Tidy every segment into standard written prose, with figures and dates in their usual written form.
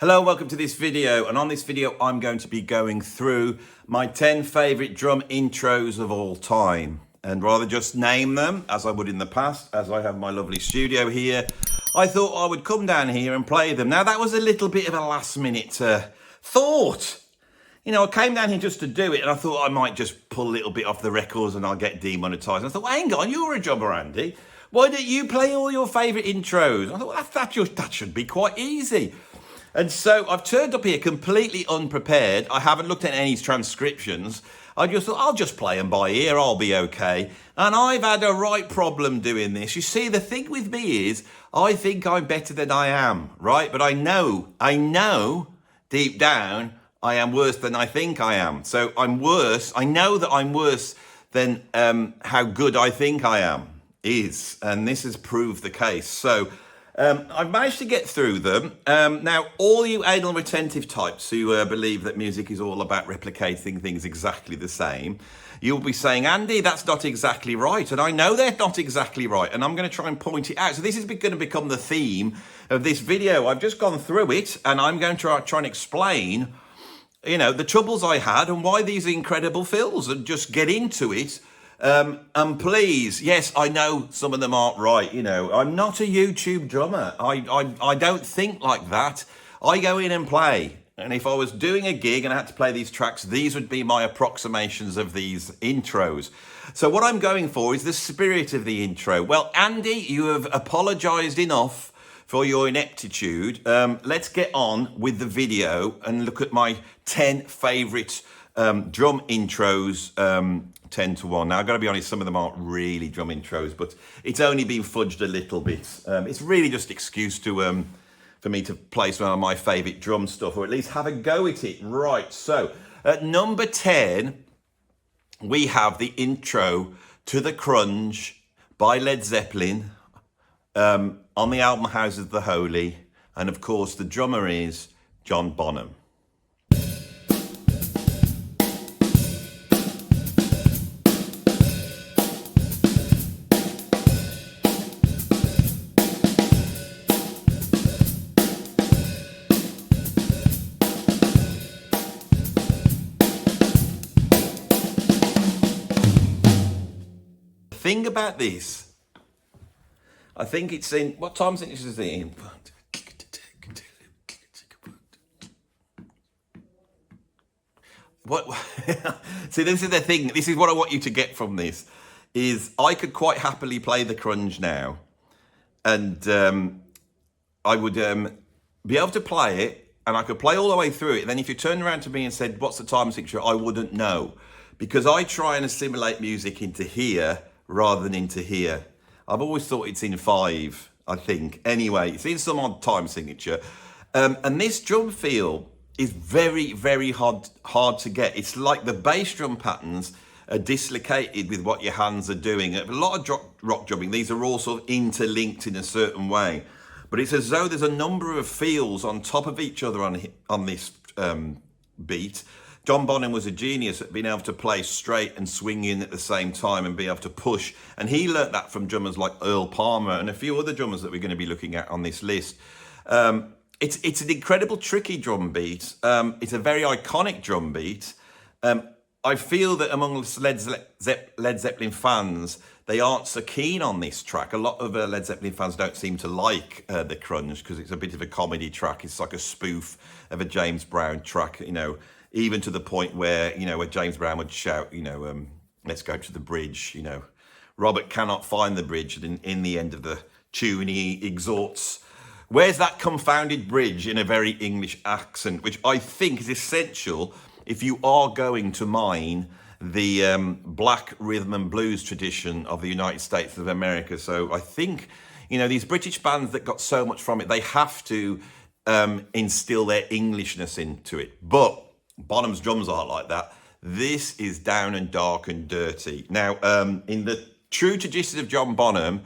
Hello, welcome to this video, and on this video I'm going to be going through my 10 favourite drum intros of all time. And rather just name them, as I would in the past, as I have my lovely studio here, I thought I would come down here and play them. Now that was a little bit of a last minute thought. You know, I came down here just to do it, and I thought I might just pull a little bit off the records and I'll get demonetised. And I thought, well, hang on, you're a drummer, Andy. Why don't you play all your favourite intros? And I thought, well, that should be quite easy. And so I've turned up here completely unprepared. I haven't looked at any transcriptions. I just thought, I'll just play them by ear, I'll be okay. And I've had a right problem doing this. You see, the thing with me is, I think I'm better than I am, right? But I know deep down, I am worse than I think I am. So I'm worse. I know that I'm worse than how good I think I am is. And this has proved the case. So I've managed to get through them. Now, all you anal retentive types who believe that music is all about replicating things exactly the same, you'll be saying, Andy, that's not exactly right. And I know they're not exactly right. And I'm going to try and point it out. So this is going to become the theme of this video. I've just gone through it and I'm going to try and explain, you know, the troubles I had and why these incredible fills, and just get into it. And please, yes, I know some of them aren't right. You know, I'm not a YouTube drummer. I don't think like that. I go in and play. And if I was doing a gig and I had to play these tracks, these would be my approximations of these intros. So what I'm going for is the spirit of the intro. Well, Andy, you have apologized enough for your ineptitude. Let's get on with the video and look at my 10 favorite drum intros, 10 to 1. Now, I've got to be honest, some of them aren't really drum intros, but it's only been fudged a little bit. It's really just an excuse to for me to play some of my favourite drum stuff, or at least have a go at it. Right, so at number 10, we have the intro to the Crunge by Led Zeppelin on the album House of the Holy. And of course, the drummer is John Bonham. Thing about this, I think it's in, what time is it in? What? See, this is the thing. This is what I want you to get from this, is I could quite happily play the Crunge now, and I would be able to play it, and I could play all the way through it. And then if you turned around to me and said, what's the time signature? I wouldn't know, because I try and assimilate music into here rather than into here. I've always thought it's in 5, I think. Anyway, it's in some odd time signature. And this drum feel is very, very hard to get. It's like the bass drum patterns are dislocated with what your hands are doing. A lot of rock drumming, these are all sort of interlinked in a certain way. But it's as though there's a number of feels on top of each other on this beat. John Bonham was a genius at being able to play straight and swing in at the same time and be able to push. And he learnt that from drummers like Earl Palmer and a few other drummers that we're going to be looking at on this list. It's an incredible tricky drum beat. It's a very iconic drum beat. I feel that among Led Zeppelin fans, they aren't so keen on this track. A lot of Led Zeppelin fans don't seem to like the Crunge because it's a bit of a comedy track. It's like a spoof of a James Brown track, you know, even to the point where, you know, where James Brown would shout, you know, let's go to the bridge, you know. Robert cannot find the bridge, and in the end of the tune he exhorts, where's that confounded bridge, in a very English accent, which I think is essential if you are going to mine the black rhythm and blues tradition of the United States of America. So I think, you know, these British bands that got so much from it, they have to instill their Englishness into it. But Bonham's drums aren't like that. This is down and dark and dirty. Now, in the true tradition of John Bonham,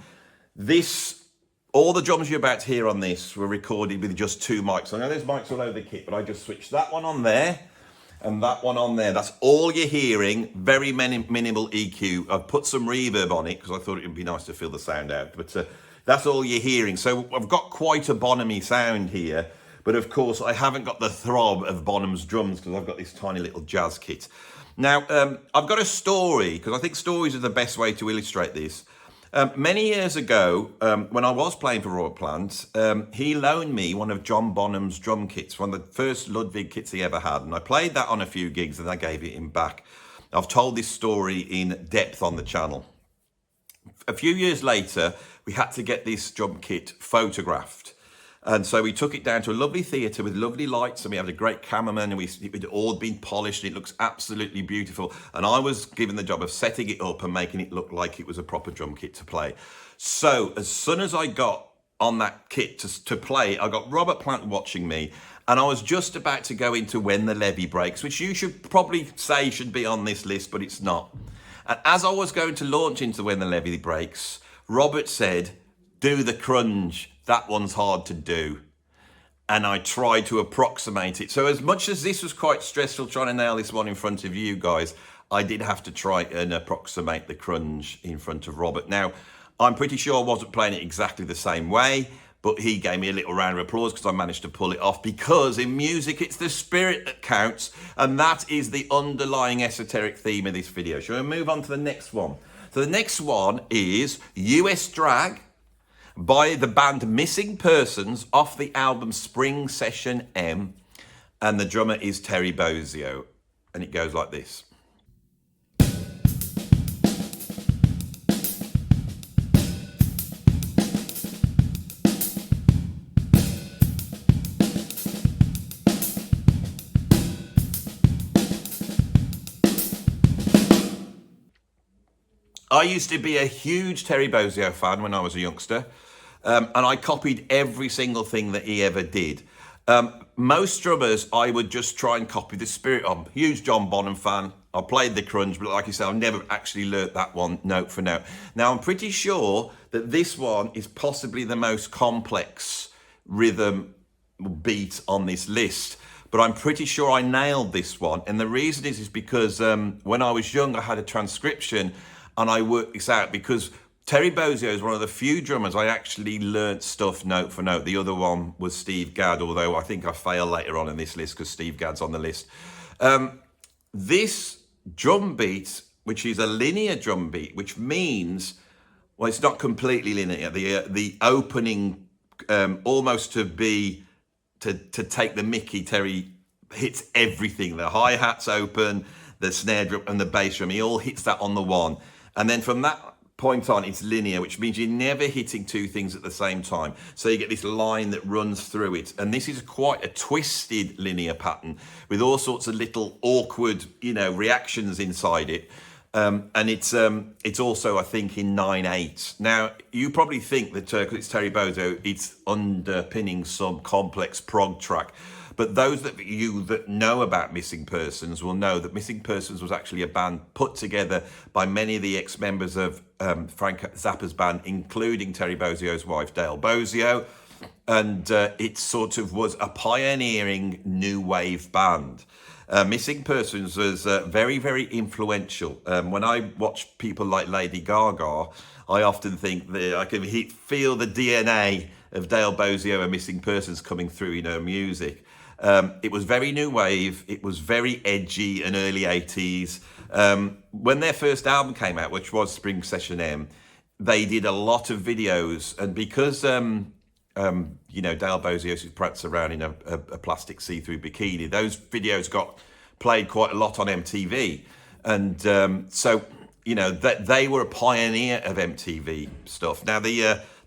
all the drums you're about to hear on this were recorded with just 2 mics. I know there's mics all over the kit, but I just switched that one on there and that one on there. That's all you're hearing. Very minimal EQ. I've put some reverb on it because I thought it would be nice to fill the sound out. But that's all you're hearing. So I've got quite a Bonham-y sound here. But of course, I haven't got the throb of Bonham's drums because I've got this tiny little jazz kit. Now, I've got a story, because I think stories are the best way to illustrate this. Many years ago, when I was playing for Robert Plant, he loaned me one of John Bonham's drum kits, one of the first Ludwig kits he ever had. And I played that on a few gigs and I gave it him back. I've told this story in depth on the channel. A few years later, we had to get this drum kit photographed. And so we took it down to a lovely theatre with lovely lights, and we had a great cameraman, and it had all been polished, and it looks absolutely beautiful. And I was given the job of setting it up and making it look like it was a proper drum kit to play. So as soon as I got on that kit to play, I got Robert Plant watching me, and I was just about to go into When the Levee Breaks, which you should probably say should be on this list, but it's not. And as I was going to launch into When the Levee Breaks, Robert said, "Do the crunge. That one's hard to do." And I tried to approximate it. So as much as this was quite stressful trying to nail this one in front of you guys, I did have to try and approximate the crunge in front of Robert. Now, I'm pretty sure I wasn't playing it exactly the same way, but he gave me a little round of applause because I managed to pull it off, because in music, it's the spirit that counts. And that is the underlying esoteric theme of this video. Shall we move on to the next one? So the next one is US Drag by the band Missing Persons off the album Spring Session M, and the drummer is Terry Bozzio, and it goes like this. I used to be a huge Terry Bozzio fan when I was a youngster. And I copied every single thing that he ever did. Most drummers, I would just try and copy the spirit of. Huge John Bonham fan. I played the crunge, but like I said, I've never actually learnt that one note for note. Now, I'm pretty sure that this one is possibly the most complex rhythm beat on this list. But I'm pretty sure I nailed this one. And the reason is because when I was young, I had a transcription and I worked this out, because Terry Bozzio is one of the few drummers I actually learnt stuff note for note. The other one was Steve Gadd, although I think I fail later on in this list because Steve Gadd's on the list. This drum beat, which is a linear drum beat, which means, well, it's not completely linear. The opening, almost to take the mickey, Terry hits everything. The hi-hat's open, the snare drum and the bass drum, he all hits that on the one. And then from that point on, it's linear, which means you're never hitting two things at the same time. So you get this line that runs through it. And this is quite a twisted linear pattern with all sorts of little awkward, reactions inside it. And it's also, I think, in 9/8. Now, you probably think that because it's Terry Bozzio, it's underpinning some complex prog track. But those of you that know about Missing Persons will know that Missing Persons was actually a band put together by many of the ex-members of Frank Zappa's band, including Terry Bozzio's wife, Dale Bozzio. And it sort of was a pioneering new wave band. Missing Persons was very, very influential. When I watch people like Lady Gaga, I often think that I can feel the DNA of Dale Bozzio and Missing Persons coming through in her music. It was very new wave. It was very edgy and early 80s. When their first album came out, which was Spring Session M, they did a lot of videos. And because, Dale Bozzio prance around in a plastic see-through bikini, those videos got played quite a lot on MTV. And they were a pioneer of MTV stuff. Now,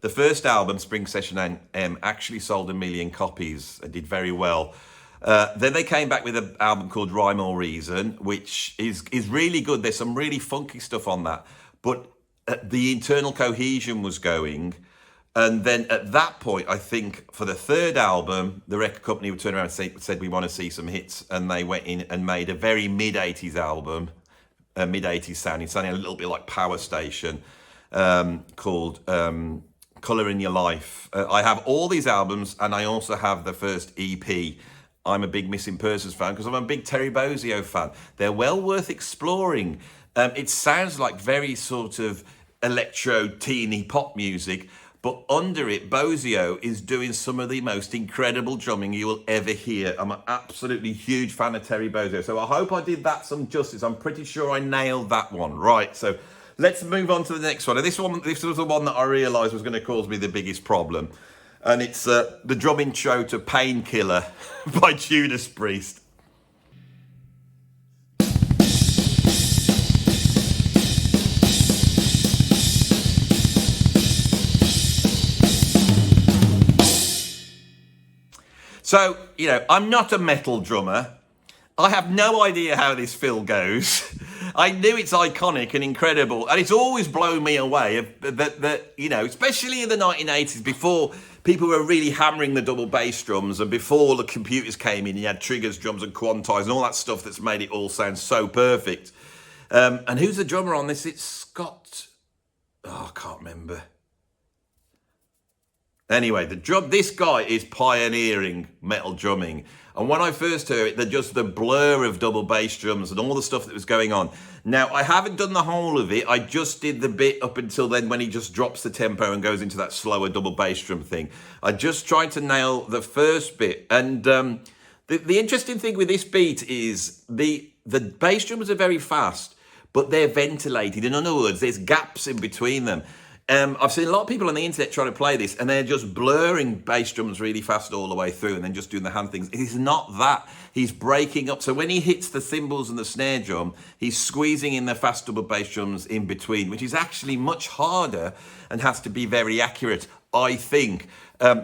the first album, Spring Session M, actually sold 1 million copies and did very well. Then they came back with an album called Rhyme or Reason, which is really good. There's some really funky stuff on that. But the internal cohesion was going. And then at that point, I think for the third album, the record company would turn around and said, we want to see some hits. And they went in and made a very mid-80s album, a mid-80s sounding a little bit like Power Station, called Colour in Your Life. I have all these albums, and I also have the first EP. I'm a big Missing Persons fan because I'm a big Terry Bozzio fan. They're well worth exploring. It sounds like very sort of electro teeny pop music, But under it, Bozio is doing some of the most incredible drumming you will ever hear. I'm an absolutely huge fan of Terry Bozio. So I hope I did that some justice. I'm pretty sure I nailed that one. Right, so let's move on to the next one. And this was the one that I realised was going to cause me the biggest problem. And it's the drum intro to Painkiller by Judas Priest. So, I'm not a metal drummer. I have no idea how this fill goes. I knew it's iconic and incredible, and it's always blown me away that especially in the 1980s, before people were really hammering the double bass drums, and before the computers came in, you had triggers drums and quantize and all that stuff that's made it all sound so perfect. And who's the drummer on this? It's Scott. Oh, I can't remember. Anyway, this guy is pioneering metal drumming. And when I first heard it, just the blur of double bass drums and all the stuff that was going on. Now, I haven't done the whole of it. I just did the bit up until then when he just drops the tempo and goes into that slower double bass drum thing. I just tried to nail the first bit. And the interesting thing with this beat is the bass drums are very fast, but they're ventilated. In other words, there's gaps in between them. I've seen a lot of people on the internet trying to play this, and they're just blurring bass drums really fast all the way through and then just doing the hand things. It is not that. He's breaking up. So when he hits the cymbals and the snare drum, he's squeezing in the fast double bass drums in between, which is actually much harder and has to be very accurate, I think.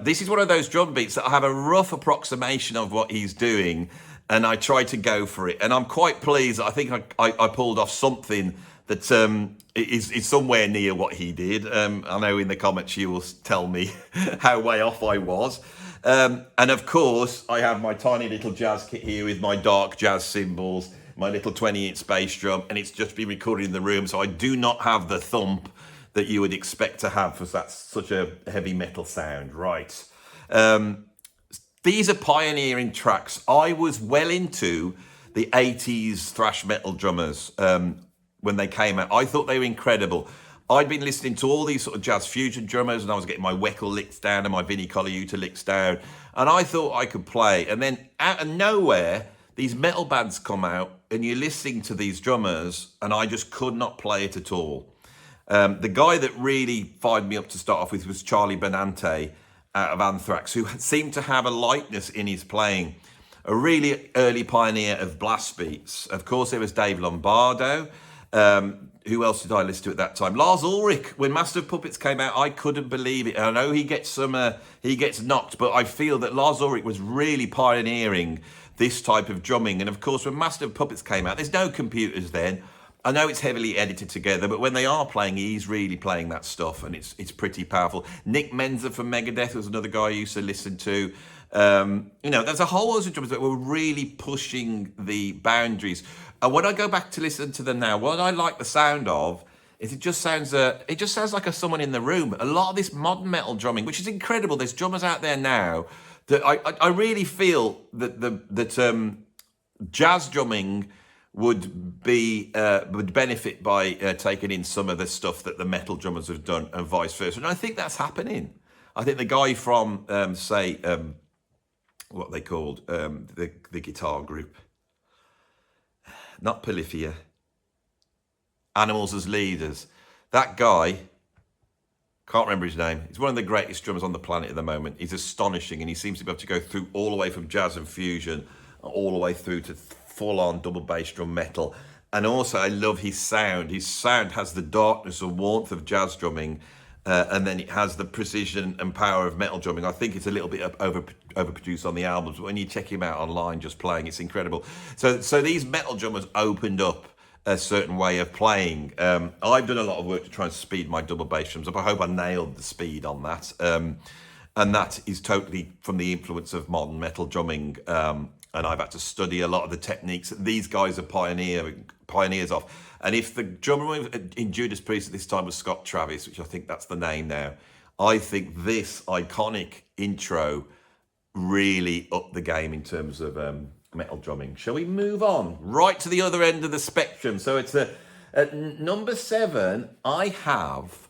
This is one of those drum beats that I have a rough approximation of what he's doing, and I try to go for it. And I'm quite pleased. I think I pulled off something that is somewhere near what he did. I know in the comments you will tell me how way off I was. And of course, I have my tiny little jazz kit here with my dark jazz cymbals, my little 20-inch bass drum, and it's just been recorded in the room, so I do not have the thump that you would expect to have for such a heavy metal sound. Right. These are pioneering tracks. I was well into the 80s thrash metal drummers when they came out. I thought they were incredible. I'd been listening to all these sort of jazz fusion drummers, and I was getting my Weckel licks down and my Vinnie Colaiuta licks down, and I thought I could play. And then out of nowhere, these metal bands come out, and you're listening to these drummers, and I just could not play it at all. The guy that really fired me up to start off with was Charlie Benante out of Anthrax, who seemed to have a lightness in his playing. A really early pioneer of blast beats. Of course, there was Dave Lombardo. Who else did I listen to at that time? Lars Ulrich. When Master of Puppets came out, I couldn't believe it. And I know he gets knocked, but I feel that Lars Ulrich was really pioneering this type of drumming. And of course, when Master of Puppets came out, there's no computers then. I know it's heavily edited together, but when they are playing, he's really playing that stuff, and it's pretty powerful. Nick Menza from Megadeth was another guy I used to listen to. There's a whole host of drummers that were really pushing the boundaries. And when I go back to listen to them now, what I like the sound of is it just sounds like someone in the room. A lot of this modern metal drumming, which is incredible. There's drummers out there now that I really feel that jazz drumming would benefit by taking in some of the stuff that the metal drummers have done, and vice versa. And I think that's happening. I think the guy from what they called the guitar group, not Polyphia, Animals as Leaders. That guy, can't remember his name. He's one of the greatest drummers on the planet at the moment. He's astonishing, and he seems to be able to go through all the way from jazz and fusion, all the way through to full-on double bass drum metal. And also, I love his sound. His sound has the darkness and warmth of jazz drumming, and then it has the precision and power of metal drumming. I think it's a little bit overproduced on the albums, but when you check him out online just playing, it's incredible. So these metal drummers opened up a certain way of playing. I've done a lot of work to try and speed my double bass drums up. I hope I nailed the speed on that. And that is totally from the influence of modern metal drumming. And I've had to study a lot of the techniques that these guys are pioneers of. And if the drummer in Judas Priest at this time was Scott Travis, which I think that's the name now, I think this iconic intro really upped the game in terms of metal drumming. Shall we move on right to the other end of the spectrum? So it's at number 7, I have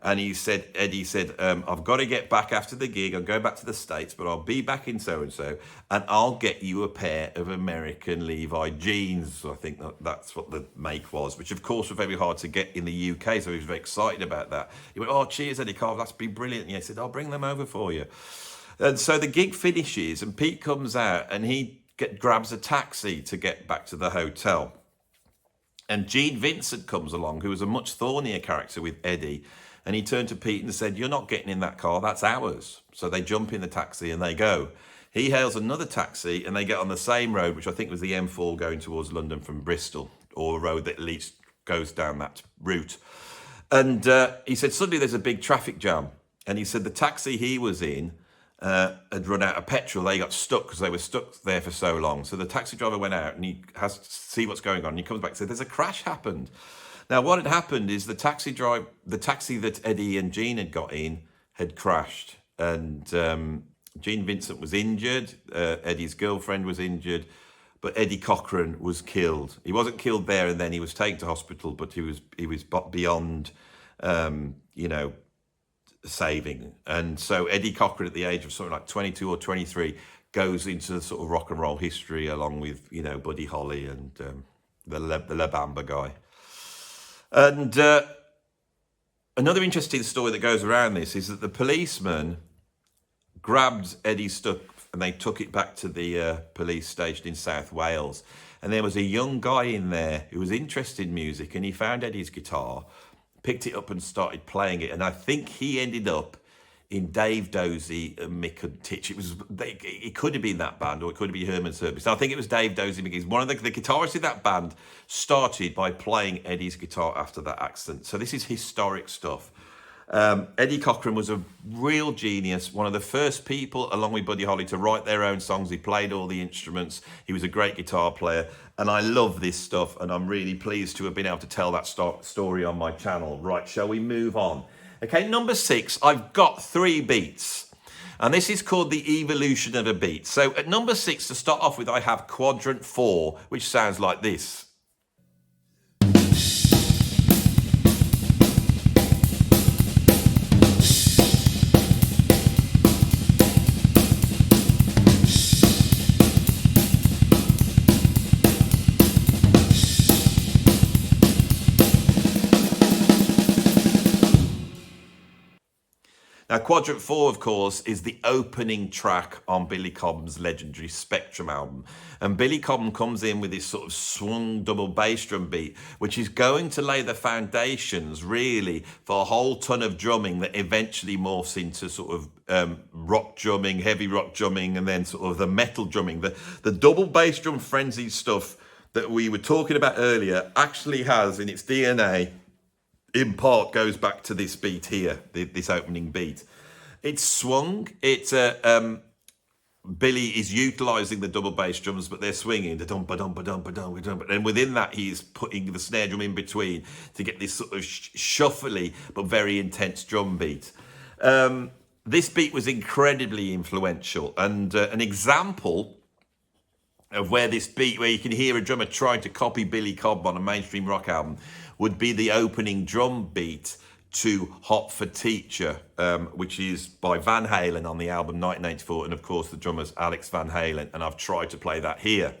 And Eddie said, I've got to get back after the gig. I'll go back to the States, but I'll be back in so-and-so, and I'll get you a pair of American Levi jeans. I think that's what the make was, which of course were very hard to get in the UK, so he was very excited about that. He went, oh, cheers, Eddie Carver, that's been brilliant. And he said, I'll bring them over for you. And so the gig finishes, and Pete comes out, and he grabs a taxi to get back to the hotel. And Gene Vincent comes along, who was a much thornier character with Eddie, and he turned to Pete and said, you're not getting in that car, that's ours. So they jump in the taxi and they go. He hails another taxi and they get on the same road, which I think was the M4 going towards London from Bristol, or a road that at least goes down that route. And he said, suddenly there's a big traffic jam. And he said the taxi he was in had run out of petrol. They got stuck because they were stuck there for so long. So the taxi driver went out and he has to see what's going on. And he comes back and said, there's a crash happened. Now, what had happened is the taxi that Eddie and Gene had got in had crashed, and Gene Vincent was injured. Eddie's girlfriend was injured, but Eddie Cochran was killed. He wasn't killed there and then. He was taken to hospital, but he was beyond, saving. And so Eddie Cochran, at the age of something like 22 or 23, goes into the sort of rock and roll history along with Buddy Holly and the La Bamba guy. And another interesting story that goes around this is that the policeman grabbed Eddie's stuff and they took it back to the police station in South Wales. And there was a young guy in there who was interested in music, and he found Eddie's guitar, picked it up and started playing it. And I think he ended up in Dave Dozy and Mick and Titch. It could have been that band, or it could have been Herman Service. I think it was Dave Dozy and Mick. One of the guitarists in that band started by playing Eddie's guitar after that accident. So this is historic stuff. Eddie Cochran was a real genius, one of the first people, along with Buddy Holly, to write their own songs. He played all the instruments. He was a great guitar player, and I love this stuff, and I'm really pleased to have been able to tell that story on my channel. Right, shall we move on? Okay, number 6, I've got 3 beats, and this is called the evolution of a beat. So at number 6, to start off with, I have quadrant 4, which sounds like this. Now, quadrant 4, of course, is the opening track on Billy Cobham's legendary Spectrum album. And Billy Cobham comes in with this sort of swung double bass drum beat, which is going to lay the foundations, really, for a whole ton of drumming that eventually morphs into sort of rock drumming, heavy rock drumming, and then sort of the metal drumming. The double bass drum frenzy stuff that we were talking about earlier actually has in its DNA, in part, goes back to this beat here, this opening beat. It's swung. It's Billy is utilising the double bass drums, but they're swinging the dum ba dum ba dum ba dum ba dum. And within that, he's putting the snare drum in between to get this sort of shuffly but very intense drum beat. This beat was incredibly influential, and an example of where you can hear a drummer trying to copy Billy Cobham on a mainstream rock album would be the opening drum beat to Hot for Teacher, which is by Van Halen on the album 1984, and of course the drummer's Alex Van Halen, and I've tried to play that here.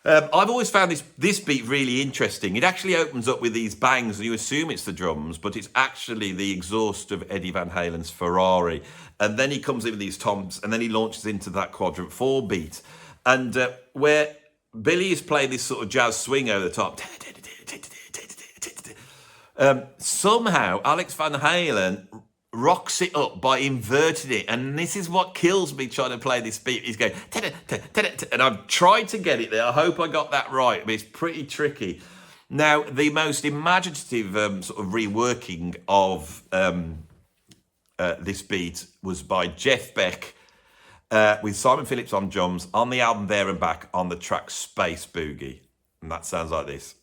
I've always found this beat really interesting. It actually opens up with these bangs, and you assume it's the drums, but it's actually the exhaust of Eddie Van Halen's Ferrari. And then he comes in with these toms, and then he launches into that quadrant 4 beat. And where Billy is playing this sort of jazz swing over the top, somehow Alex Van Halen rocks it up by inverting it, and this is what kills me trying to play this beat. He's going, and I've tried to get it there. I hope I got that right, but it's pretty tricky. Now, the most imaginative sort of reworking of this beat was by Jeff Beck with Simon Phillips on drums on the album There and Back on the track Space Boogie, and that sounds like this.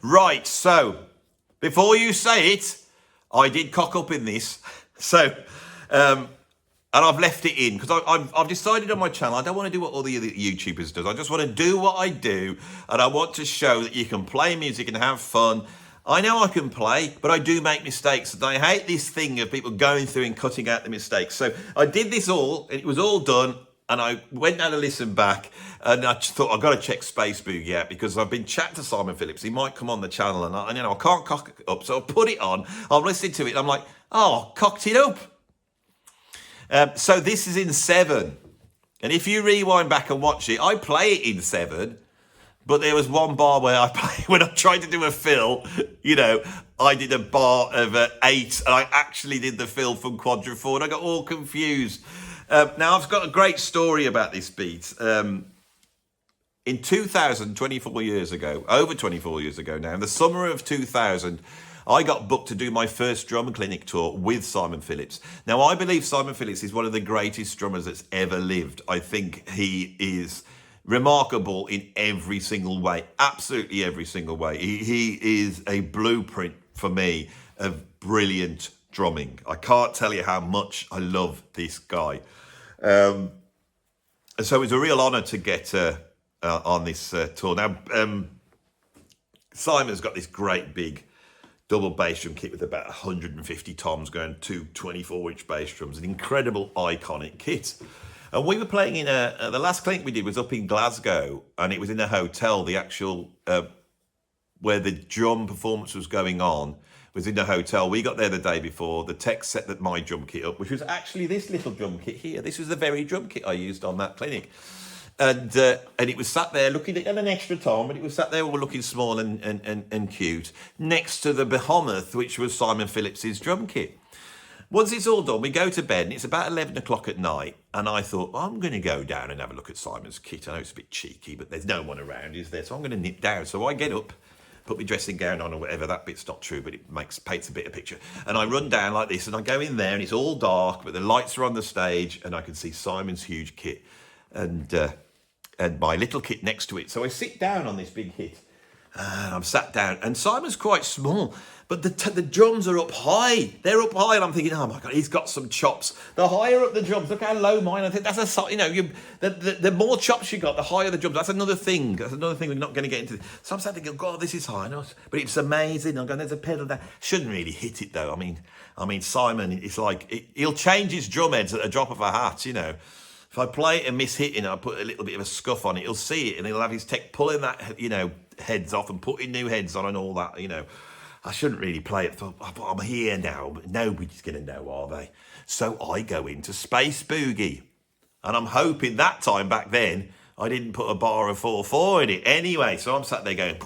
Right, so before you say it, I did cock up in this. So, and I've left it in because I've decided on my channel I don't want to do what all the other YouTubers do. I just want to do what I do, and I want to show that you can play music and have fun. I know I can play, but I do make mistakes, and I hate this thing of people going through and cutting out the mistakes. So I did this all, and it was all done, and I went down to listen back, and I just thought I've got to check Space Boogie out because I've been chatting to Simon Phillips. He might come on the channel, and I can't cock it up, so I put it on. I'm listening to it, and I'm like, oh, cocked it up. So this is in 7, and if you rewind back and watch it, I play it in 7. But there was one bar where when I tried to do a fill, I did a bar of 8, and I actually did the fill from quadrant 4, and I got all confused. Now, I've got a great story about this beat. In 2000, 24 years ago, over 24 years ago now, in the summer of 2000, I got booked to do my first drum clinic tour with Simon Phillips. Now, I believe Simon Phillips is one of the greatest drummers that's ever lived. I think he is remarkable in every single way, absolutely every single way. He is a blueprint for me of brilliant drumming. I can't tell you how much I love this guy. And so it was a real honour to get on this tour. Now, Simon's got this great big double bass drum kit with about 150 toms going, 2 24-inch bass drums, an incredible iconic kit. And we were playing in the last clinic we did was up in Glasgow, and it was in a hotel. The actual, where the drum performance was going on was in the hotel. We got there the day before. The tech set that my drum kit up, which was actually this little drum kit here. This was the very drum kit I used on that clinic. And it was sat there looking at an extra tom, but it was sat there all looking small and cute next to the Behemoth, which was Simon Phillips's drum kit. Once it's all done, we go to bed, and it's about 11 o'clock at night, and I thought, well, I'm going to go down and have a look at Simon's kit. I know it's a bit cheeky, but there's no one around, is there? So I'm going to nip down. So I get up, put my dressing gown on or whatever. That bit's not true, but it paints a bit of picture. And I run down like this, and I go in there, and it's all dark, but the lights are on the stage, and I can see Simon's huge kit and my little kit next to it. So I sit down on this big kit, and I'm sat down, and Simon's quite small, but the drums are up high. They're up high, and I'm thinking, oh my God, he's got some chops. The higher up the drums, look how low mine. I think that's the more chops you got, the higher the drums. That's another thing. That's another thing we're not going to get into. So I'm starting to go, God, this is high enough, but it's amazing. I'm going, there's a pedal there. Shouldn't really hit it though. I mean, Simon, it's like he'll change his drum heads at a drop of a hat. If I play it and miss hitting, I put a little bit of a scuff on it. He'll see it, and he'll have his tech pulling that, heads off and putting new heads on and all that. I shouldn't really play it, but I'm here now, but nobody's going to know, are they? So I go into Space Boogie, and I'm hoping that time back then I didn't put a bar of 4/4 in it. Anyway, so I'm sat there going,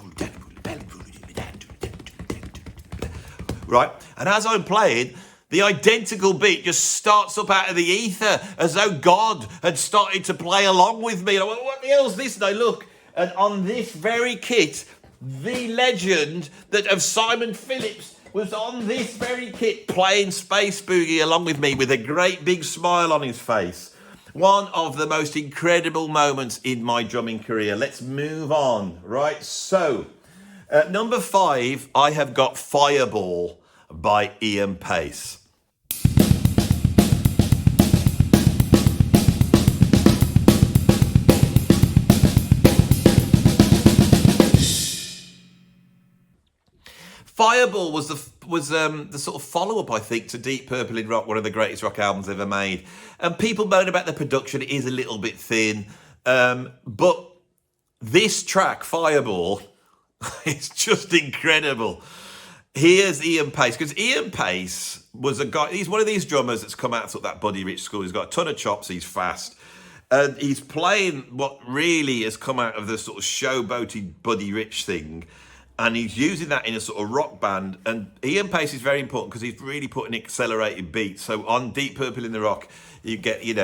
right, and as I'm playing, the identical beat just starts up out of the ether as though God had started to play along with me. And I went, what the hell's this? And I look, and on this very kit, the legend that of Simon Phillips was on this very kit playing Space Boogie along with me with a great big smile on his face. One of the most incredible moments in my drumming career. Let's move on. Right, so at number 5, I have got Fireball by Ian Pace. Fireball was the sort of follow-up, I think, to Deep Purple in Rock, one of the greatest rock albums ever made. And people moan about the production; it is a little bit thin. But this track, Fireball, is just incredible. Here's Ian Pace, because Ian Pace was a guy. He's one of these drummers that's come out of that Buddy Rich school. He's got a ton of chops. He's fast. And he's playing what really has come out of the sort of showboaty Buddy Rich thing. And he's using that in a sort of rock band. And Ian Pace is very important because he's really put an accelerated beat. So on Deep Purple in the Rock, you get, and you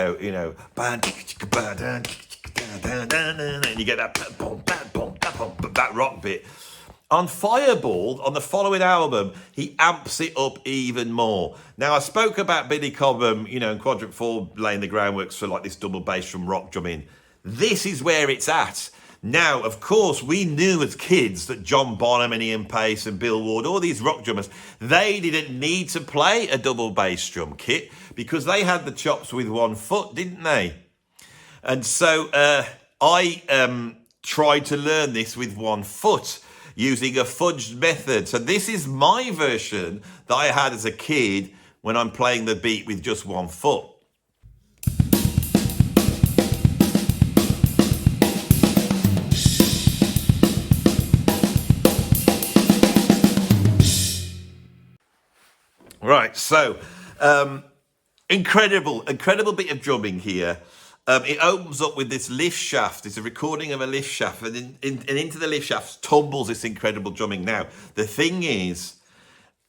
get that rock bit. On Fireball, on the following album, he amps it up even more. Now, I spoke about Billy Cobham, in Quadrant 4, laying the groundworks for like this double bass from rock drumming. This is where it's at. Now, of course, we knew as kids that John Bonham and Ian Pace and Bill Ward, all these rock drummers, they didn't need to play a double bass drum kit because they had the chops with one foot, didn't they? And so I tried to learn this with one foot using a fudged method. So this is my version that I had as a kid when I'm playing the beat with just one foot. Right, so incredible bit of drumming here. It opens up with this lift shaft. It's a recording of a lift shaft, and into the lift shaft tumbles this incredible drumming. Now, the thing is,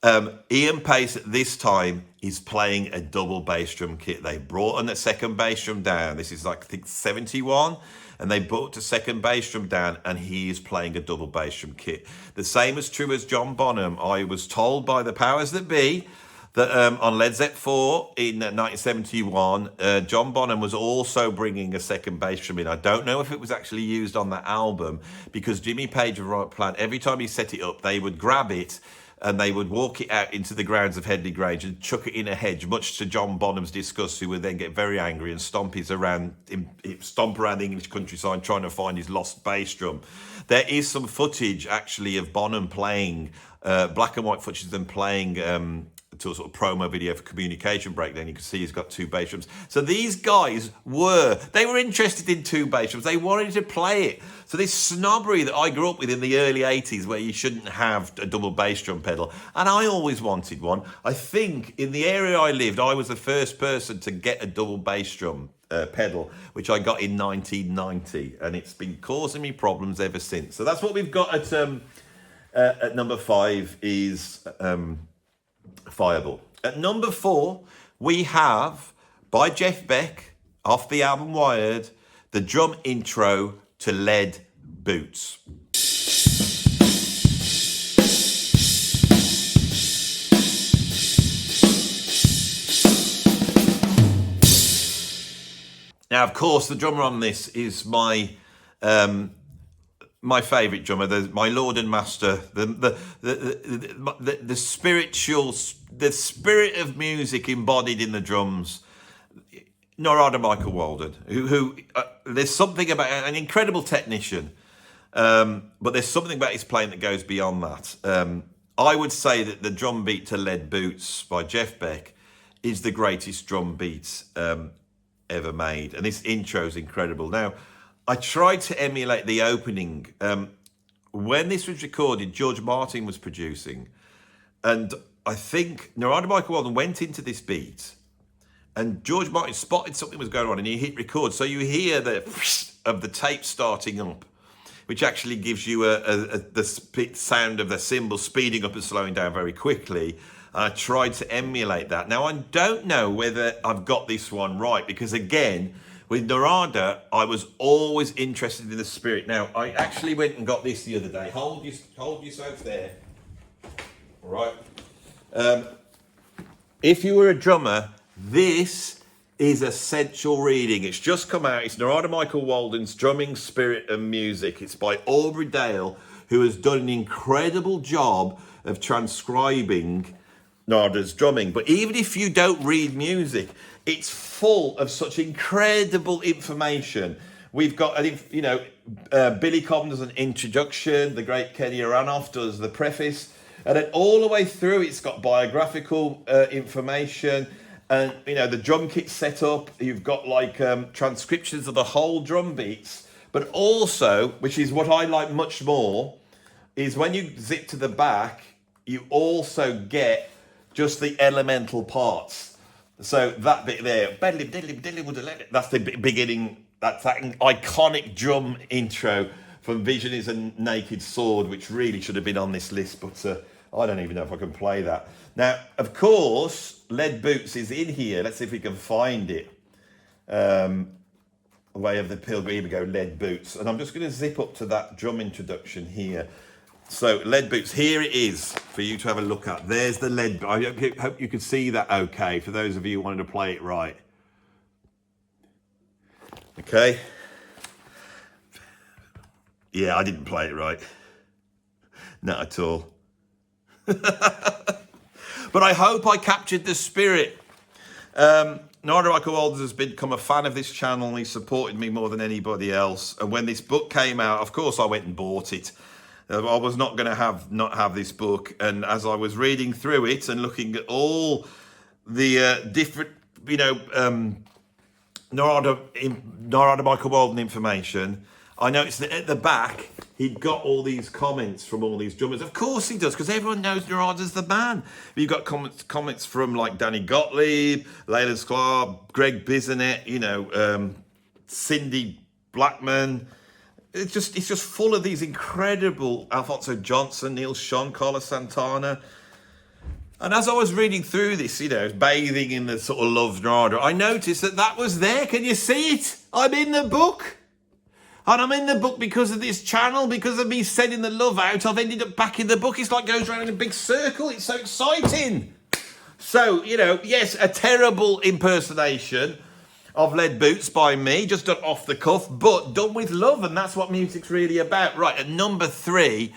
Ian Pace at this time is playing a double bass drum kit. They brought on a second bass drum down. This is like, I think, 71. And they brought the second bass drum down, and he is playing a double bass drum kit. The same is true as John Bonham. I was told by the powers that be that on Led Zeppelin 4 in 1971, John Bonham was also bringing a second bass drum in. I don't know if it was actually used on that album, because Jimmy Page of Right Plan, every time he set it up, they would grab it and they would walk it out into the grounds of Headley Grange and chuck it in a hedge, much to John Bonham's disgust, who would then get very angry and stomp around the English countryside trying to find his lost bass drum. There is some footage, actually, of Bonham playing, black and white footage of them playing to a sort of promo video for Communication Breakdown. You can see he's got two bass drums. So these guys were interested in two bass drums. They wanted to play it. So this snobbery that I grew up with in the early 80s, where you shouldn't have a double bass drum pedal, and I always wanted one. I think in the area I lived, I was the first person to get a double bass drum pedal, which I got in 1990, and it's been causing me problems ever since. So that's what we've got at number 5 is Fireball. At number 4, we have, by Jeff Beck, off the album Wired, the drum intro to Lead Boots. Now, of course, the drummer on this is my favourite drummer, my Lord and Master, the spirit of music embodied in the drums, Narada Michael Walden, who there's something about, an incredible technician, but there's something about his playing that goes beyond that. I would say that the drum beat to Lead Boots by Jeff Beck is the greatest drum beat ever made, and this intro is incredible. Now, I tried to emulate the opening. When this was recorded, George Martin was producing, and I think Narada Michael Walden went into this beat, and George Martin spotted something was going on, and he hit record. So you hear the of the tape starting up, which actually gives you the sound of the cymbal speeding up and slowing down very quickly. And I tried to emulate that. Now, I don't know whether I've got this one right, because again, with Narada, I was always interested in the spirit. Now, I actually went and got this the other day. Hold yourself there. All right. If you were a drummer, this is essential reading. It's just come out. It's Narada Michael Walden's Drumming, Spirit and Music. It's by Aubrey Dale, who has done an incredible job of transcribing Narada's drumming. But even if you don't read music, it's full of such incredible information. We've got, Billy Cobham does an introduction, the great Kenny Aranoff does the preface, and then all the way through it's got biographical information, and the drum kit set up. You've got transcriptions of the whole drum beats, but also, which is what I like much more, is when you zip to the back, you also get just the elemental parts. So that bit there, that's the beginning, that's that iconic drum intro from Vision is a Naked Sword, which really should have been on this list, but I don't even know if I can play that. Now, of course, Lead Boots is in here. Let's see if we can find it. Way of the Pilgrim, here we go, Lead Boots. And I'm just going to zip up to that drum introduction here. So, Lead Boots, here it is for you to have a look at. There's the lead. I hope you could see that okay, for those of you who wanted to play it right. Okay. Yeah, I didn't play it right. Not at all. But I hope I captured the spirit. Narada Michael Walden has become a fan of this channel and he supported me more than anybody else. And when this book came out, of course I went and bought it. I was not going to not have this book. And as I was reading through it and looking at all the different, you know, Narada Michael Walden information, I noticed that at the back, he'd got all these comments from all these drummers. Of course he does, because everyone knows Narada's the man. You've got comments from like Danny Gottlieb, Leyland Sklar, Greg Bisonet, you know, Cindy Blackman. It's just full of these incredible Alfonso Johnson, Neil Schon, Carlos Santana. And as I was reading through this, you know, bathing in the sort of love Narada, I noticed that was there. Can you see it? I'm in the book. And I'm in the book because of this channel, because of me sending the love out. I've ended up back in the book. It's like goes around in a big circle. It's so exciting. So, you know, yes, a terrible impersonation of Lead Boots by me, just done off the cuff, but done with love. And that's what music's really about. Right, at number 3,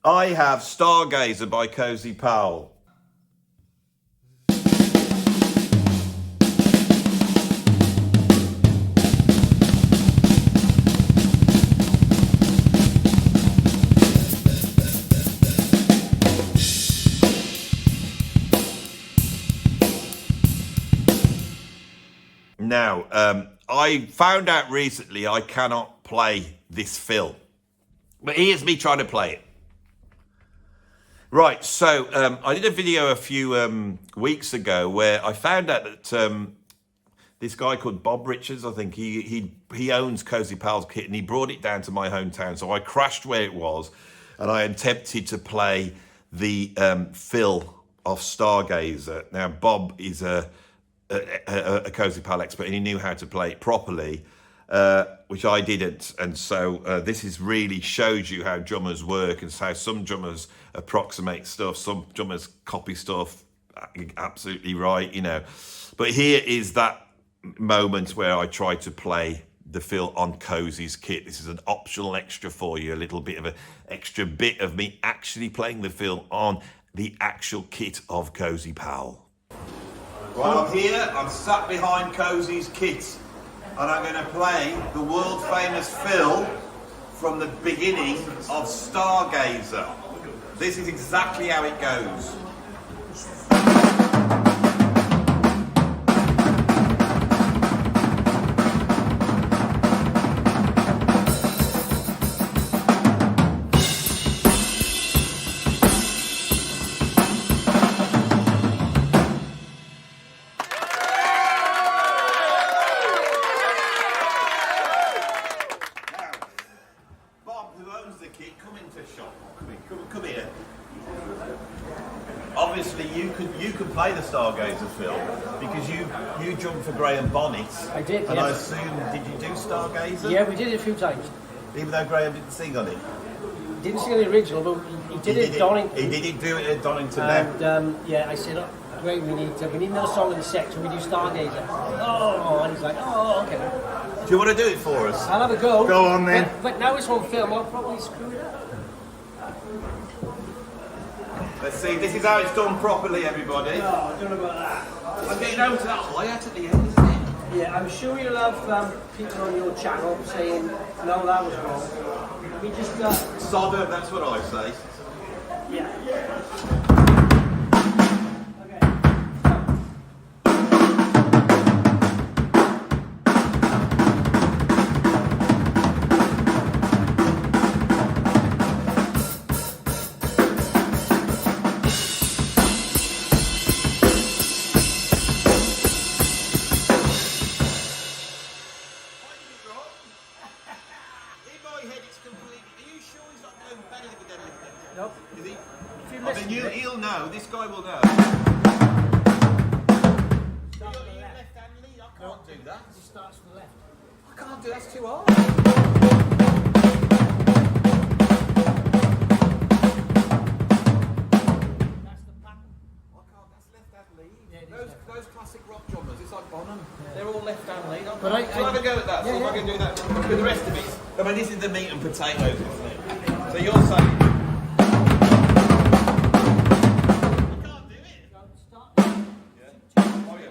I have Stargazer by Cozy Powell. Now, I found out recently I cannot play this fill, but here's me trying to play it. Right, so I did a video a few weeks ago where I found out that this guy called Bob Richards, I think he owns Cozy Powell's kit, and he brought it down to my hometown. So I crashed where it was, and I attempted to play the fill of Stargazer. Now, Bob is a Cozy Powell expert, and he knew how to play it properly, which I didn't. And so this is really shows you how drummers work and how some drummers approximate stuff, some drummers copy stuff absolutely right, you know. But here is that moment where I tried to play the fill on Cozy's kit. This is an optional extra for you, a little bit of an extra bit of me actually playing the fill on the actual kit of Cozy Powell. Right, I'm here, I'm sat behind Cozy's kit, and I'm going to play the world famous fill from the beginning of Stargazer. This is exactly how it goes. Come here. Obviously, you could play the Stargazer fill because you jumped for Graham Bonnet. I did. And yes. I assume, did you do Stargazer? Yeah, we did it a few times. Even though Graham didn't sing on it. Didn't sing on the original, but he did it at Donington. He did do it at Donington. And yeah, I said, Graham, we need another song in the set. Can we do Stargazer? Oh, and he's like, oh, okay. Do you want to do it for us? I'll have a go. Go on then. But now it's on film, I'll probably screw it up. Let's see, this is how it's done properly, everybody. No, I don't know about that. I'm getting over to that hi-hat at the end, isn't it? Yeah, I'm sure you'll have people on your channel saying, no, that was wrong. We just got... Sodder, that's what I say. Yeah. Nope. Is he? If you I listen mean, to it, he'll know. This guy will know. You're left-hand lead. I can't do that. it starts from the left. I can't do that. That's too hard. That's the pattern. I can't. That's left-hand lead. Yeah, Those classic rock drummers. It's like Bonham. They're all left-hand lead. But I'll have a go at that. Yeah, See if I can do that with the rest of it. I mean, this is the meat and potatoes, isn't it? So you're saying... You can't do it. Start. Yeah. Oh, yeah.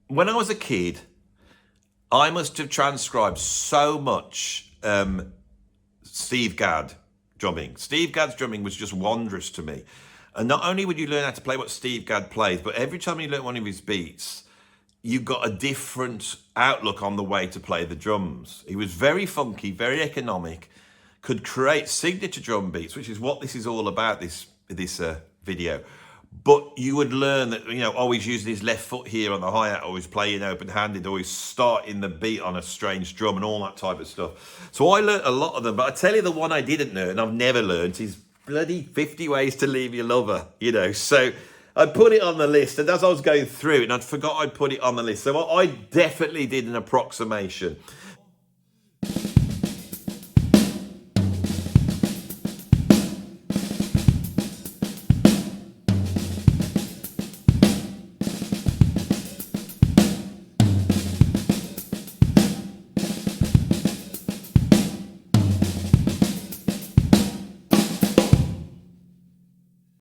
When I was a kid, I must have transcribed so much Steve Gadd drumming. Steve Gadd's drumming was just wondrous to me. And not only would you learn how to play what Steve Gadd plays, but every time you learned one of his beats, you got a different outlook on the way to play the drums. He was very funky, very economic, could create signature drum beats, which is what this is all about, this video. But you would learn that, you know, always using his left foot here on the hi-hat, always playing open-handed, always starting the beat on a strange drum and all that type of stuff. So I learned a lot of them, but I tell you the one I didn't learn, I've never learned, is bloody 50 Ways to Leave Your Lover, you know. So I put it on the list, and as I was going through it, and I forgot I put it on the list. So I definitely did an approximation.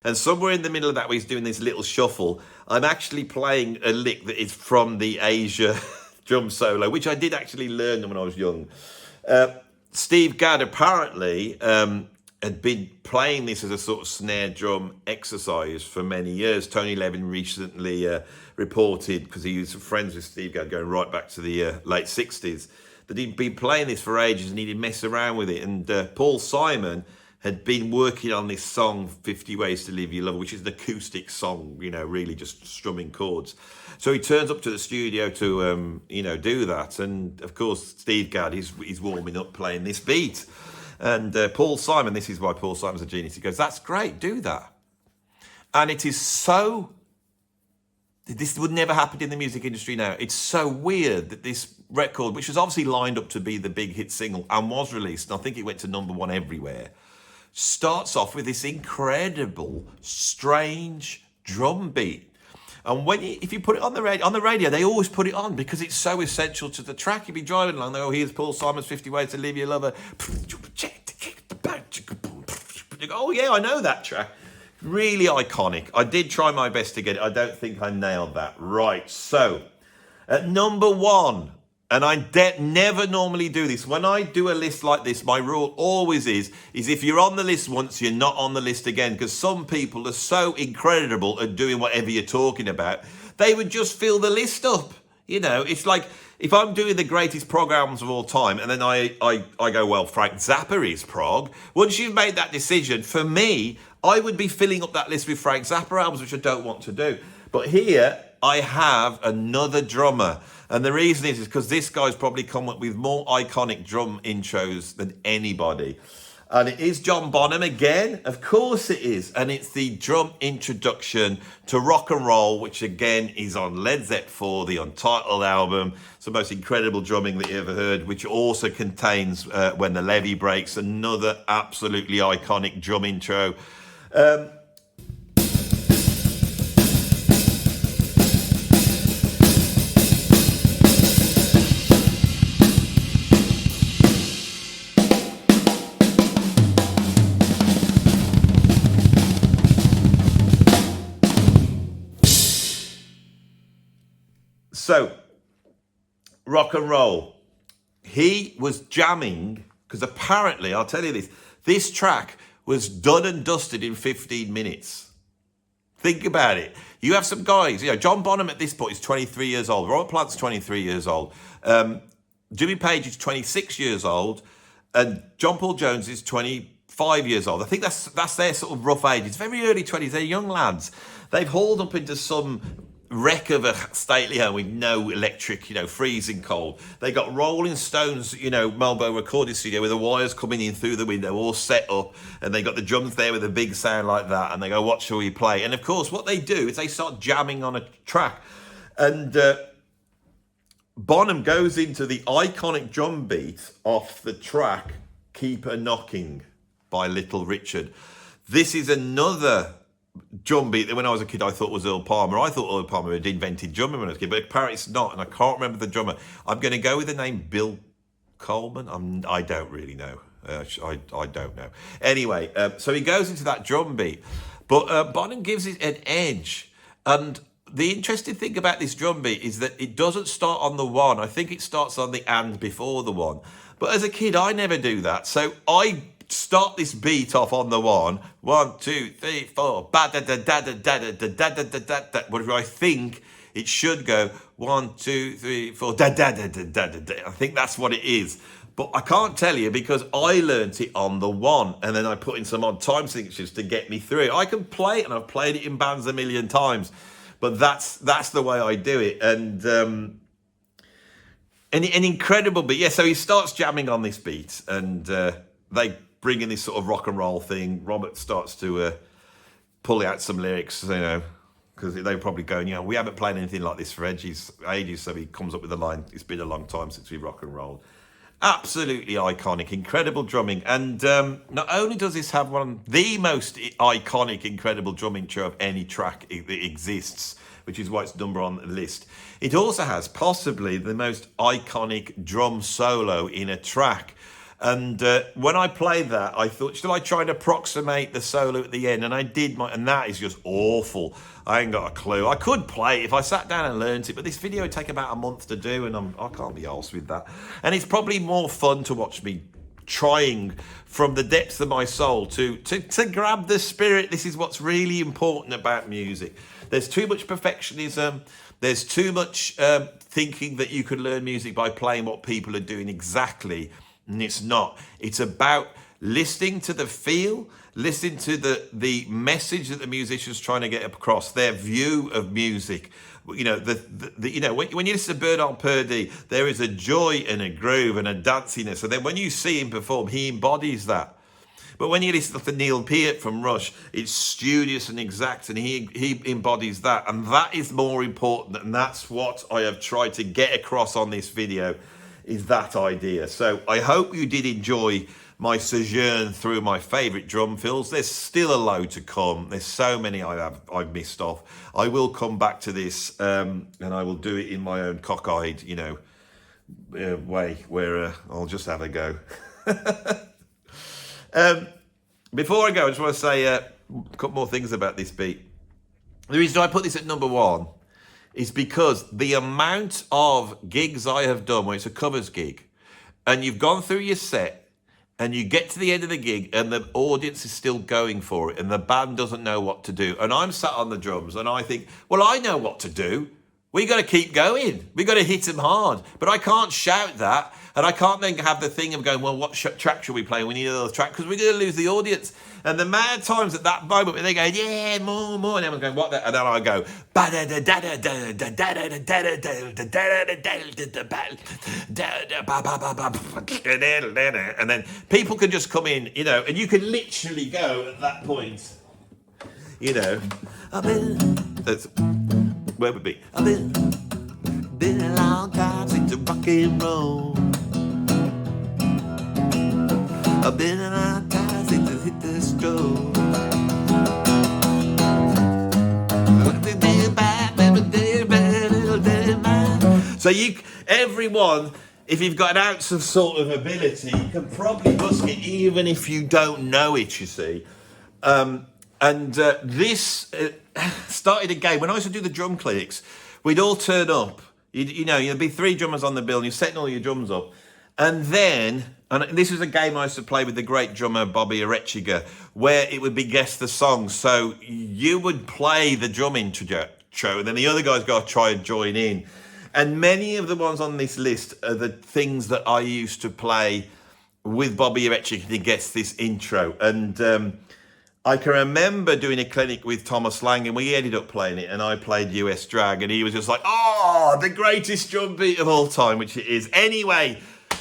And somewhere in the middle of that, where he's doing this little shuffle, I'm actually playing a lick that is from the Asia drum solo, which I did actually learn when I was young. Steve Gadd apparently had been playing this as a sort of snare drum exercise for many years. Tony Levin recently reported, because he was friends with Steve Gadd going right back to the late 60s, that he'd been playing this for ages and he'd mess around with it. And Paul Simon had been working on this song, 50 Ways to Leave Your Lover, which is an acoustic song, you know, really just strumming chords. So he turns up to the studio to, you know, do that. And of course, Steve Gadd, he's warming up playing this beat. And Paul Simon, this is why Paul Simon's a genius, he goes, that's great, do that. And it is so, this would never happen in the music industry now. It's so weird that this record, which was obviously lined up to be the big hit single and was released, and I think it went to #1 everywhere, starts off with this incredible, strange drum beat. And if you put it on the radio, they always put it on because it's so essential to the track. You'd be driving along, oh, here's Paul Simon's 50 Ways to Leave Your Lover. You go, oh yeah, I know that track. Really iconic. I did try my best to get it. I don't think I nailed that. Right, so at #1, and I never normally do this. When I do a list like this, my rule always is if you're on the list once, you're not on the list again. Because some people are so incredible at doing whatever you're talking about, they would just fill the list up. You know, it's like if I'm doing the greatest programs of all time, and then I go, well, Frank Zappa is prog. Once you've made that decision, for me, I would be filling up that list with Frank Zappa albums, which I don't want to do. But here, I have another drummer. And the reason is because this guy's probably come up with more iconic drum intros than anybody. And it is John Bonham again. Of course it is. And it's the drum introduction to rock and roll, which again is on Led Zeppelin 4, the Untitled album. It's the most incredible drumming that you ever heard, which also contains When the Levee Breaks, another absolutely iconic drum intro. So, rock and roll. He was jamming, because apparently, I'll tell you this track was done and dusted in 15 minutes. Think about it. You have some guys, you know, John Bonham at this point is 23 years old. Robert Plant's 23 years old. Jimmy Page is 26 years old. And John Paul Jones is 25 years old. I think that's their sort of rough age. It's very early 20s. They're young lads. They've hauled up into some wreck of a stately home with no electric, freezing cold. They got Rolling Stones, Melbourne recording studio with the wires coming in through the window, all set up, and they got the drums there with a big sound like that, and they go, what shall we play? And of course, what they do is they start jamming on a track. And Bonham goes into the iconic drum beat off the track Keep A Knocking by Little Richard. This is another drum beat that when I was a kid I thought was Earl Palmer. I thought Earl Palmer had invented drumming when I was a kid, but apparently it's not, and I can't remember the drummer. I'm going to go with the name Bill Coleman. I don't really know. I don't know. Anyway, so he goes into that drum beat, but Bonham gives it an edge. And the interesting thing about this drum beat is that it doesn't start on the one. I think it starts on the and before the one. But as a kid, I never do that. So I start this beat off on the one. 1, 2, 3, 4. Ba da da da da da da da da da da da. Whatever I think it should go. 1, 2, 3, 4. Da da da da da da da. I think that's what it is. But I can't tell you because I learnt it on the one, and then I put in some odd time signatures to get me through it. I can play it, and I've played it in bands a million times, but that's the way I do it. And an incredible beat. Yeah, so he starts jamming on this beat, and they bring in this sort of rock and roll thing. Robert starts to pull out some lyrics, because they're probably going, we haven't played anything like this for ages, so he comes up with the line, it's been a long time since we rock and rolled. Absolutely iconic, incredible drumming. And not only does this have one of the most iconic, incredible drum intro of any track that exists, which is why it's number on the list, it also has possibly the most iconic drum solo in a track. And when I played that, I thought, shall I try and approximate the solo at the end? And I did, and that is just awful. I ain't got a clue. I could play it if I sat down and learned it, but this video would take about a month to do, and I can't be arsed with that. And it's probably more fun to watch me trying from the depths of my soul to grab the spirit. This is what's really important about music. There's too much perfectionism. There's too much thinking that you could learn music by playing what people are doing exactly. And it's not. It's about listening to the feel, listening to the message that the musician's trying to get across, their view of music. When you listen to Bernard Purdie, there is a joy and a groove and a danciness. And then when you see him perform, he embodies that. But when you listen to Neil Peart from Rush, it's studious and exact, and he embodies that. And that is more important. And that's what I have tried to get across on this video, is that idea. So I hope you did enjoy my sojourn through my favourite drum fills. There's still a load to come. There's so many I've missed off. I will come back to this, and I will do it in my own cockeyed, way, where I'll just have a go. Before I go, I just want to say a couple more things about this beat. The reason I put this at number one is because the amount of gigs I have done where it's a covers gig, and you've gone through your set, and you get to the end of the gig, and the audience is still going for it, and the band doesn't know what to do. And I'm sat on the drums, and I think, well, I know what to do. We got to keep going. We got to hit them hard. But I can't shout that, and I can't then have the thing of going, well, what track should we play? We need another track, because we're going to lose the audience. And the amount of times at that moment where they go, yeah, more, and everyone's going, what? And then I go, and then people can just come in, and you can literally go at that point, that's where would be. I've been a long time since rock and roll. I've been a long time since I hit the stroke. So everyone, if you've got an ounce of sort of ability, you can probably busk it even if you don't know it, you see. This started again. When I used to do the drum clinics, we'd all turn up. There'd be 3 drummers on the bill, and you're setting all your drums up. And this was a game I used to play with the great drummer Bobby Arechiga, where it would be guess the song. So you would play the drum intro, and then the other guys got to try and join in. And many of the ones on this list are the things that I used to play with Bobby Arechiga to guess this intro. And I can remember doing a clinic with Thomas Lang, and we ended up playing it, and I played US Drag, and he was just like, oh, the greatest drum beat of all time, which it is. Anyway,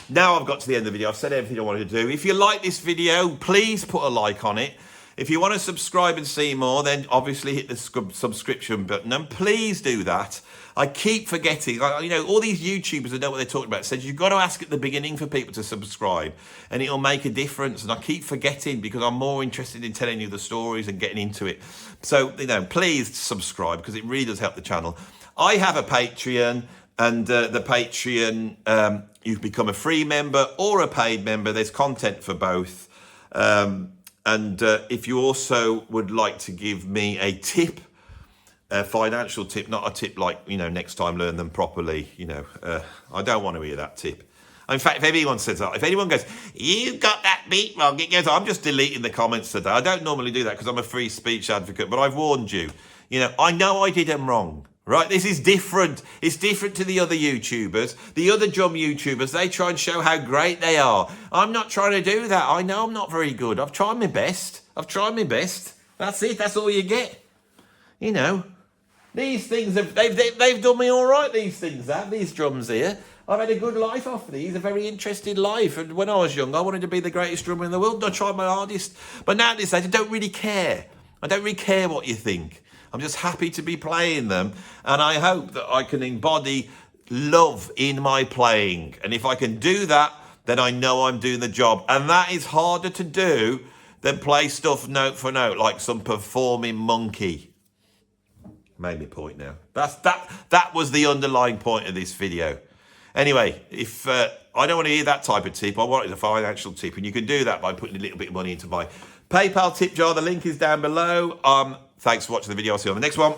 now I've got to the end of the video. I've said everything I wanted to do. If you like this video, please put a like on it. If you want to subscribe and see more, then obviously hit the subscription button, and please do that. I keep forgetting, you know, all these YouTubers that know what they're talking about said you've got to ask at the beginning for people to subscribe, and it'll make a difference. And I keep forgetting because I'm more interested in telling you the stories and getting into it. So, you know, please subscribe because it really does help the channel. I have a Patreon, and the Patreon, you can become a free member or a paid member. There's content for both. And if you also would like to give me a tip, a financial tip, not a tip like, you know, next time learn them properly, you know, I don't want to hear that tip. In fact, if anyone says that, if anyone goes, you got that beat wrong, it goes, I'm just deleting the comments today. I don't normally do that because I'm a free speech advocate, but I've warned you. You know I did them wrong, right? This is different. It's different to the other YouTubers. The other drum YouTubers, they try and show how great they are. I'm not trying to do that. I know I'm not very good. I've tried my best. That's it. That's all you get. You know. These things, they've done me all right, these things have, these drums here. I've had a good life off of these, a very interesting life. And when I was young, I wanted to be the greatest drummer in the world, and I tried my hardest. But now at this age, I don't really care. I don't really care what you think. I'm just happy to be playing them. And I hope that I can embody love in my playing. And if I can do that, then I know I'm doing the job. And that is harder to do than play stuff note for note, like some performing monkey. Made me point now. That was the underlying point of this video. Anyway, if I don't want to hear that type of tip, I wanted a financial tip, and you can do that by putting a little bit of money into my PayPal tip jar. The link is down below. Thanks for watching the video. I'll see you on the next one.